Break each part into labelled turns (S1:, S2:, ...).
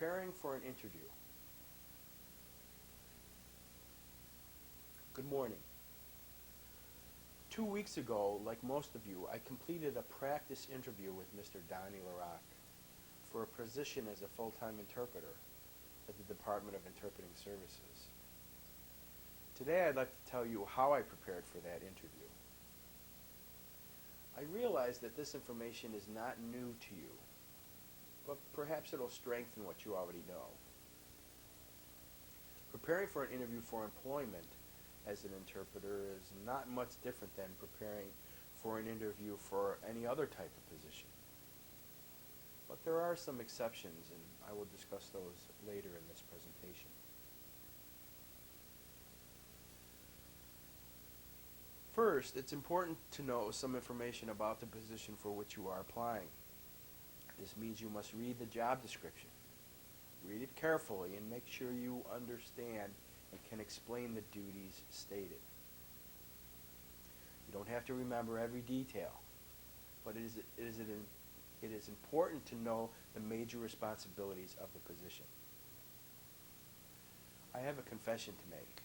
S1: Preparing for an interview. Good morning. 2 weeks ago, like most of you, I completed a practice interview with Mr. Donnie Larock for a position as a full-time interpreter at the Department of Interpreting Services. Today I'd like to tell you how I prepared for that interview. I realize that this information is not new to you, but perhaps it'll strengthen what you already know. Preparing for an interview for employment as an interpreter is not much different than preparing for an interview for any other type of position. But there are some exceptions, and I will discuss those later in this presentation. First, it's important to know some information about the position for which you are applying. This means you must read the job description. Read it carefully and make sure you understand and can explain the duties stated. You don't have to remember every detail, but it is important to know the major responsibilities of the position. I have a confession to make.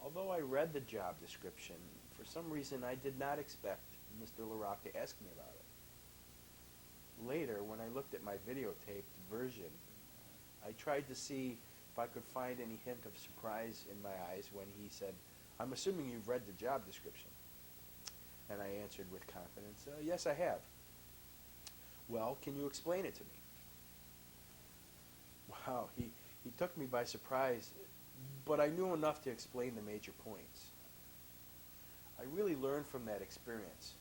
S1: Although I read the job description, for some reason I did not expect Mr. Larock to ask me about it. Later, when I looked at my videotaped version, I tried to see if I could find any hint of surprise in my eyes when he said, "I'm assuming you've read the job description." And I answered with confidence, "Yes, I have." "Well, can you explain it to me?" Wow, he took me by surprise, but I knew enough to explain the major points. I really learned from that experience.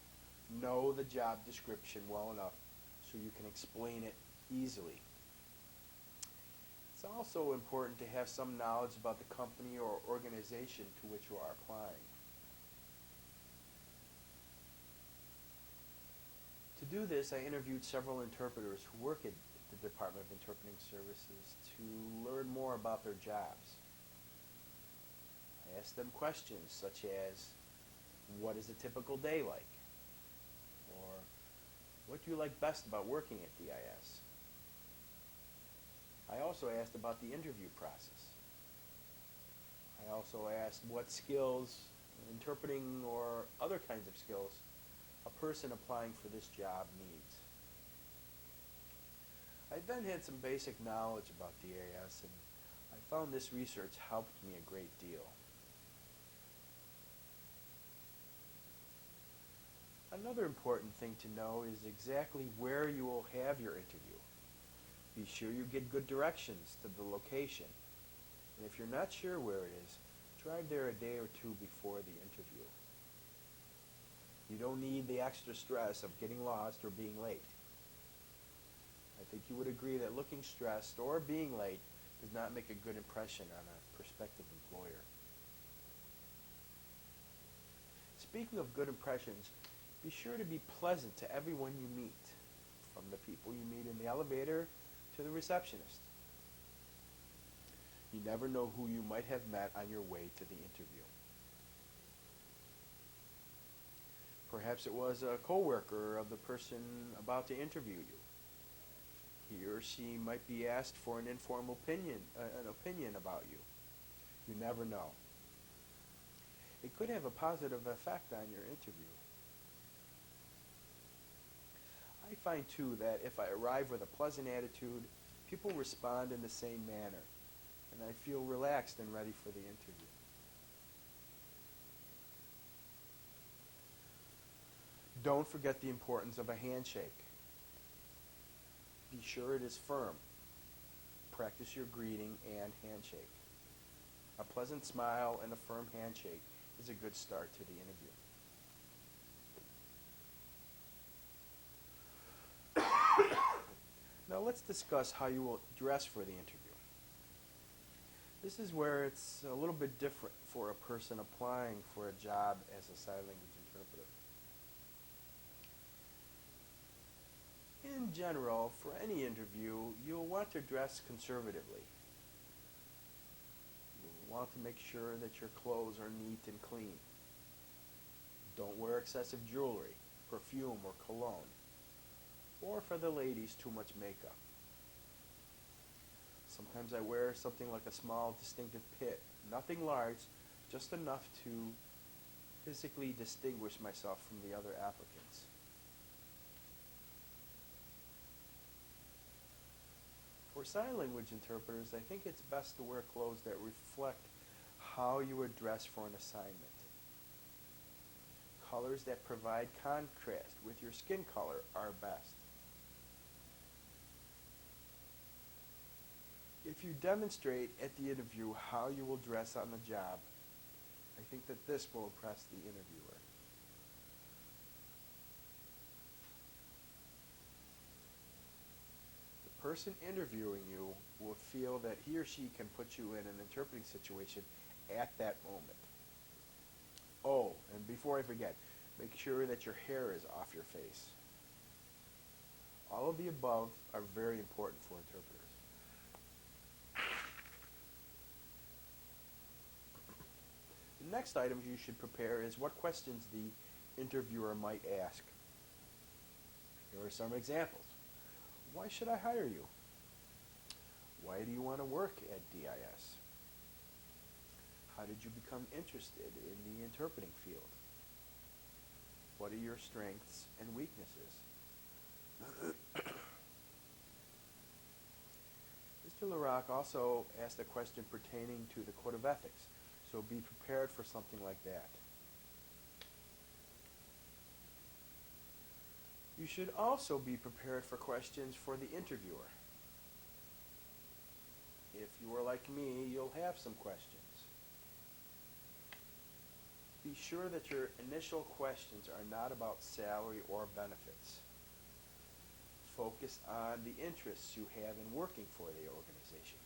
S1: Know the job description well enough so you can explain it easily. It's also important to have some knowledge about the company or organization to which you are applying. To do this, I interviewed several interpreters who work at the Department of Interpreting Services to learn more about their jobs. I asked them questions such as, what is a typical day like? Or, what do you like best about working at DIS? I also asked about the interview process. I also asked what skills, interpreting or other kinds of skills, a person applying for this job needs. I then had some basic knowledge about DIS, and I found this research helped me a great deal. Another important thing to know is exactly where you will have your interview. Be sure you get good directions to the location. And if you're not sure where it is, drive there a day or two before the interview. You don't need the extra stress of getting lost or being late. I think you would agree that looking stressed or being late does not make a good impression on a prospective employer. Speaking of good impressions, be sure to be pleasant to everyone you meet, from the people you meet in the elevator to the receptionist. You never know who you might have met on your way to the interview. Perhaps it was a coworker of the person about to interview you. He or she might be asked for an informal opinion about you. You never know. It could have a positive effect on your interview. I find, too, that if I arrive with a pleasant attitude, people respond in the same manner, and I feel relaxed and ready for the interview. Don't forget the importance of a handshake. Be sure it is firm. Practice your greeting and handshake. A pleasant smile and a firm handshake is a good start to the interview. Now let's discuss how you will dress for the interview. This is where it's a little bit different for a person applying for a job as a sign language interpreter. In general, for any interview, you'll want to dress conservatively. You'll want to make sure that your clothes are neat and clean. Don't wear excessive jewelry, perfume, or cologne. Or for the ladies, too much makeup. Sometimes I wear something like a small distinctive pit. Nothing large, just enough to physically distinguish myself from the other applicants. For sign language interpreters, I think it's best to wear clothes that reflect how you would dress for an assignment. Colors that provide contrast with your skin color are best. If you demonstrate at the interview how you will dress on the job, I think that this will impress the interviewer. The person interviewing you will feel that he or she can put you in an interpreting situation at that moment. Oh, and before I forget, make sure that your hair is off your face. All of the above are very important for interpreters. The next item you should prepare is what questions the interviewer might ask. Here are some examples. Why should I hire you? Why do you want to work at DIS? How did you become interested in the interpreting field? What are your strengths and weaknesses? Mr. LaRock also asked a question pertaining to the Code of Ethics, so be prepared for something like that. You should also be prepared for questions for the interviewer. If you are like me, you'll have some questions. Be sure that your initial questions are not about salary or benefits. Focus on the interests you have in working for the organization.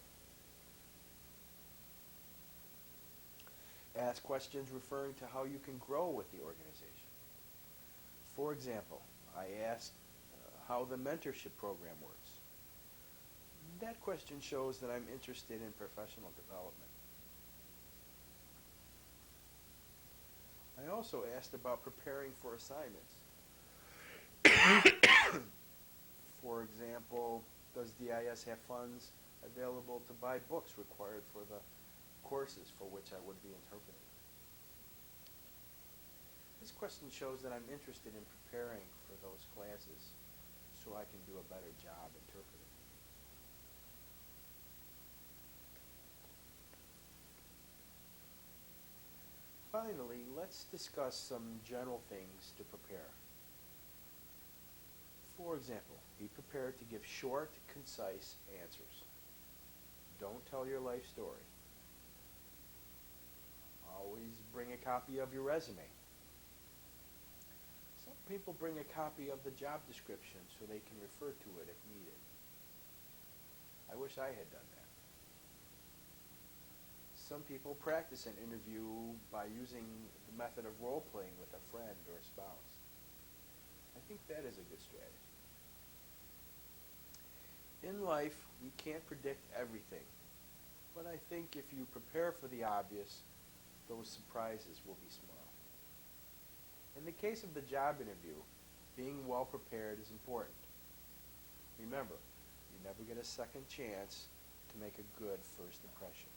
S1: Ask questions referring to how you can grow with the organization. For example, I asked how the mentorship program works. That question shows that I'm interested in professional development. I also asked about preparing for assignments. For example, does DIS have funds available to buy books required for the courses for which I would be interpreting? This question shows that I'm interested in preparing for those classes so I can do a better job interpreting. Finally, let's discuss some general things to prepare. For example, be prepared to give short, concise answers. Don't tell your life story. Always bring a copy of your resume. Some people bring a copy of the job description so they can refer to it if needed. I wish I had done that. Some people practice an interview by using the method of role-playing with a friend or spouse. I think that is a good strategy. In life, we can't predict everything, but I think if you prepare for the obvious, those surprises will be small. In the case of the job interview, being well prepared is important. Remember, you never get a second chance to make a good first impression.